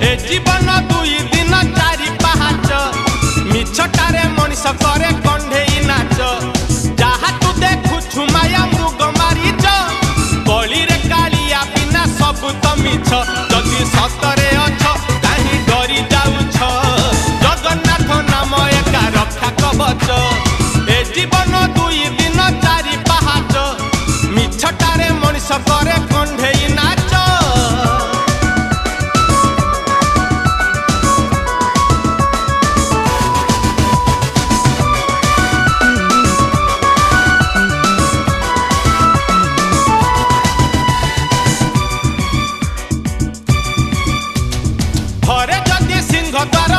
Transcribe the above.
ए जीवन दुई दिन चारि पाहाच मिछटारे मनीष करे कंढेई नाच जहा तू देखुछु माया मृग मारीच गली रे कालिया बिना सब तो मिछ जदि सतरे अछ काहे डरी जाउछ जगन्नाथ नाम एका रक्षा कवच ए जीवन दुई दिन चारि पाहाच मिछटारे मनीष करे कंढेई नाच घरे जदि सिंह द्वार